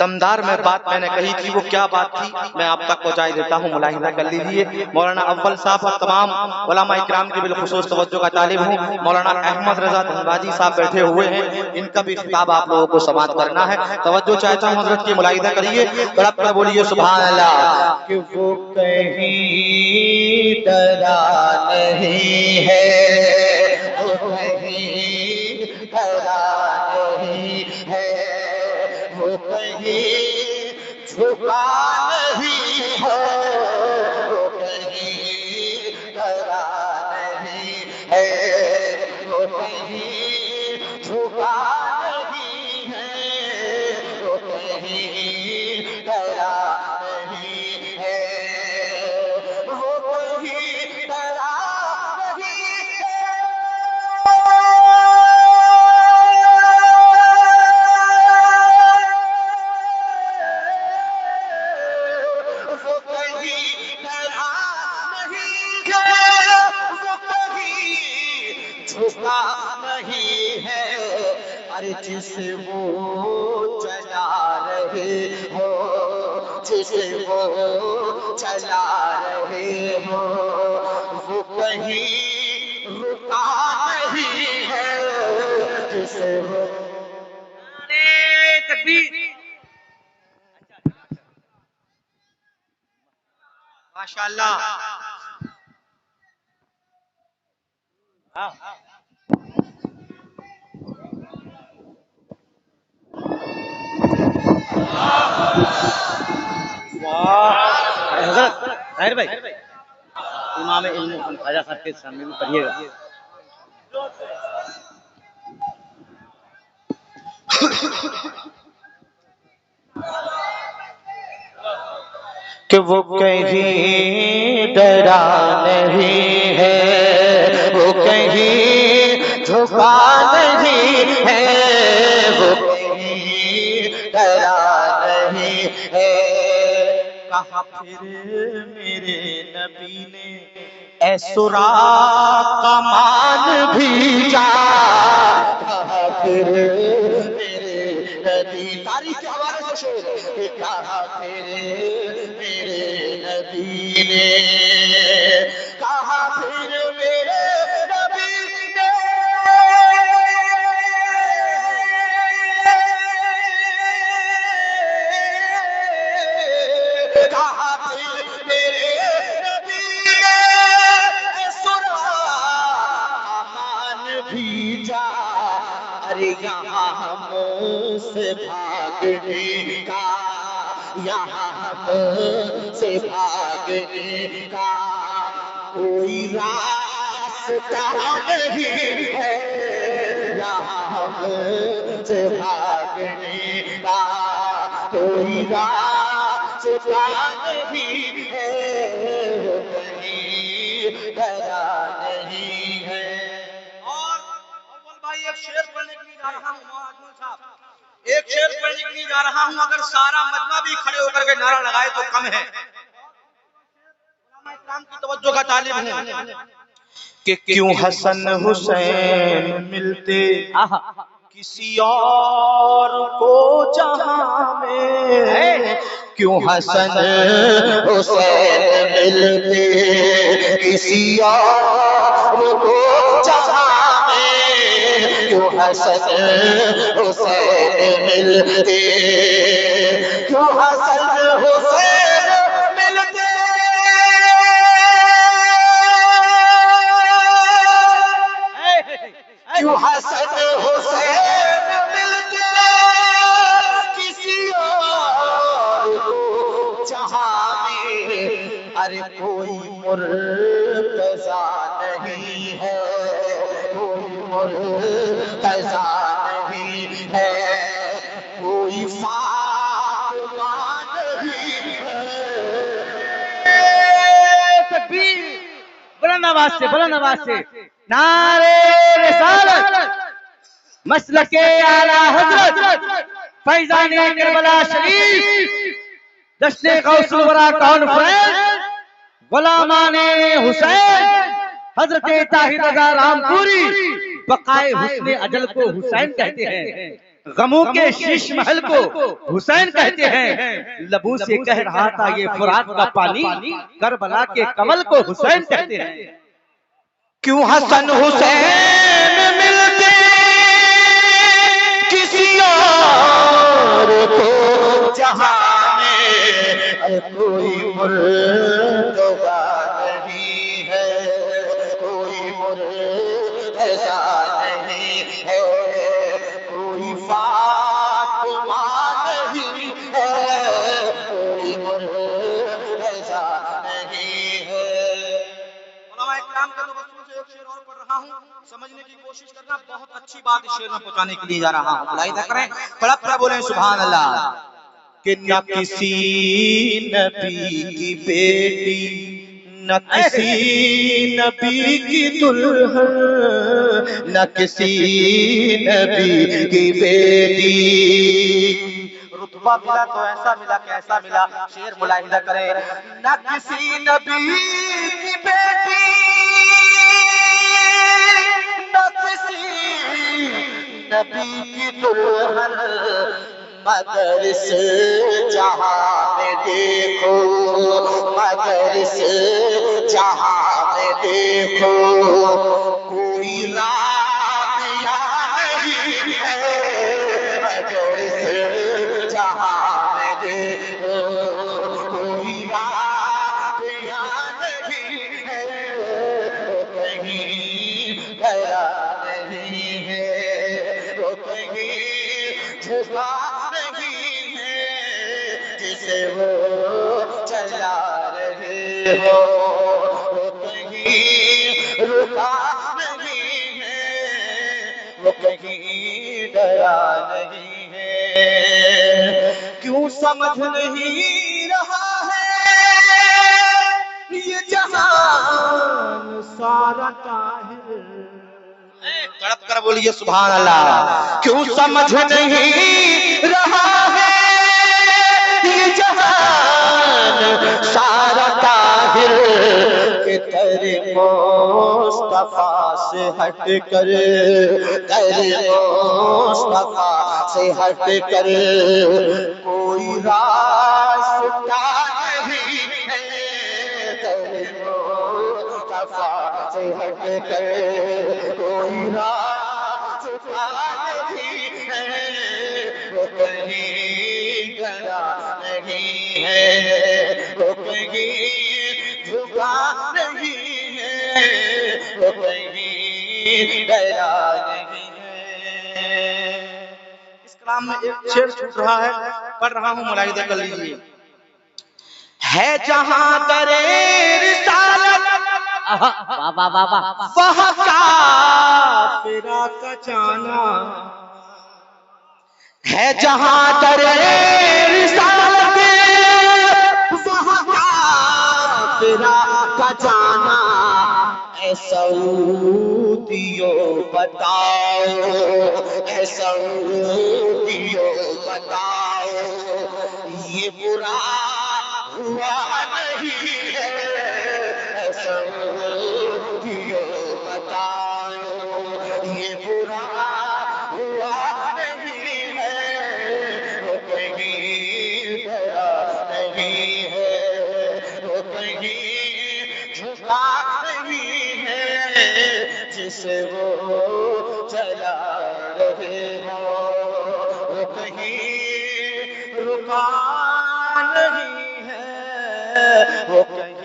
دمدار میں بات میں نے کہی تھی، وہ کیا بات تھی میں آپ تک پہنچائی دیتا ہوں، ملاحظہ کر لیجئے۔ مولانا اول صاحب اور تمام علماء اکرام کی بالخصوص توجہ کا طالب ہوں۔ مولانا احمد رضا دھنباجی صاحب بیٹھے ہوئے ہیں، ان کا بھی خطاب آپ لوگوں کو سماعت کرنا ہے، توجہ چاہتا ہوں حضرت کی، ملاحظہ کریے، تڑپ کر بولیے سبحان اللہ۔ کہ وہ کہیں ڈرا نہیں ہے، وہ کہیں ڈرا نہیں ہے، وہ کہیں جھکا نہیں ہے، وہ کہیں ڈرا نہیں ہے، وہ کہیں جھکا نہیں ہے، وہ کہیں ڈرا نہیں ہے، وہ کہیں ڈرا نہیں ہے۔ وہ کہیں ڈرا نہیں ہے، وہ کہیں جھکا نہیں ہے، ارے جسے وہ چلا رہے ہو، جسے وہ چلا رہے ہو، وہ کہیں رکا نہیں ہے، جسے وہ تکبیر۔ ماشاءاللہ۔ حضرت طاہر بھائی امام علم خواجہ صاحب کے سامنے بھی پڑھیے گا۔ کہ وہ کہیں ڈرا نہیں ہے، وہ کہیں جھکا نہیں ہے، وہ کہیں ڈرا نہیں ہے۔ کہا پھر میرے نبی نے اے سراغ کمان بھیجا، کہا پھر میرے نبی، تاریخ کے حوالے سے شعر، کہ کہا پھر میرے نبی نے، کہا پھر میرے نبی نے، کہا پھر میرے نبی نے اے سراغ بھیجا، ارے یہاں ہم سے بھاگنے کا، یہاں ہم سے بھاگنے کا کوئی راستہ نہیں ہے، یہاں ہم سے بھاگنے کا کوئی راستہ نہیں ہے، وہ کہیں ڈرا نہیں ہے۔ اور اول بھائی ایک شعر پڑھنے کے لیے جا رہا ہوں، اجمل صاحب ایک شعر پڑھنے کے لیے جا رہا ہوں، اگر سارا مجمع بھی کھڑے ہو کر کے نعرہ لگائے تو کم ہے۔ علماء اکرام کی توجہ کا طالب ہوں کہ کیوں حسن حسین ملتے کسی اور کو جہاں میں، کیوں حسن حسین ملتے کسی اور کو جہاں میں، کیوں حسن حسین ملتے، کیوں حسن حسین ملتے، کیوں حسن حسین ملتے کسی اور کو جہاں میں، ارے کوئی مرتضیٰ نہیں ہے، کوئی مرتضیٰ نہیں ہے، کوئی فاطمہ نہیں ہے۔ تکبیر، بلند آواز سے، بلند آواز سے نعرے رسالت، مسلک اعلیٰ حضرت فیضان کربلا شریف، جشن غوث الورا کانفرنس، غلامان حسین، حضرت طاہر رضا رامپوری، بقائے حسن اجل کو حسین کہتے ہیں۔ غموں کے شیش محل کو حسین کہتے ہیں، لبوں سے کہہ رہا تھا یہ فرات کا پانی، کربلا کے کمل کو حسین کہتے ہیں۔ کیوں حسن حسین ملتے کسی اور کو جہاں میں، کوئی مرتضی نہیں ہے، کوئی مرتضی نہیں ہے، کوئی فاطمہ نہیں ہے، کوئی مرتضی نہیں ہے۔ علماء اکرام کے تبسم سے ایک شعر اور پڑھ رہا ہوں، سمجھنے کی کوشش کرنا، بہت اچھی بات اس شعر میں پہنچانے کے لیے جا رہا ہوں، ملاحظہ کریں، تڑپ کر بولیں سبحان اللہ۔ کہ نہ کسی نبی کی بیٹی، نہ کسی نبی کی دلہن، نہ کسی نبی کی بیٹی، رتبہ ملا تو ایسا ملا کہ ایسا ملا، شعر ملاحظہ کریں، نہ کسی نبی کی بیٹی، نہ کسی نبی کی دلہن، مگر اس جہاں میں دیکھو، مگر اس جہاں میں دیکھو، کوئی رابعہ نہیں ہے، مگر اس جہاں میں دیکھو، کوئی رابعہ نہیں ہے، کہیں گیا نہیں ہے، وہ کہیں جھکا نہیں ہے، جسے وہ چلا رہے ہو، وہ کہیں رکا نہیں ہے، وہ کہیں ڈرا نہیں ہے۔ کیوں سمجھ نہیں رہا ہے یہ جہان سارا طاہر، تڑپ کر بولیے سبحان اللہ۔ کیوں سمجھ نہیں رہا ہے یہ جہان سارا طاہر، کہ در مصطفیٰ سے ہٹ کر، در مصطفیٰ سے ہٹ کر کوئی راستہ نہیں ہے، در مصطفیٰ سے ہٹ کر کوئی راستہ نہیں ہے، وہ کہیں گیا نہیں ہے، وہ کہیں جھکا نہیں ہے، وہ کہیں ڈرا نہیں ہے۔ اس کلام میں ایک شعر چھوٹ رہا ہے، پڑھ رہا ہوں، ملاحظہ کر لیجیے۔ ہے جہاں در رسالت وہاں کافرہ کا جانا، ہے جہاں در رسالت وہاں کافرہ کا جانا، اے سعودیو بتاؤ، اے سعودیو بتاؤ، یہ برا ہوا نہیں ہے، اے سعودیو بتاؤ، یہ برا ہوا نہیں ہے، وہ کہیں ڈرا نہیں ہے، وہ کہیں جھکا نہیں ہے، جسے وہ چلا رہے ہو، وہ کہیں رکا نہیں ہے، وہ کہیں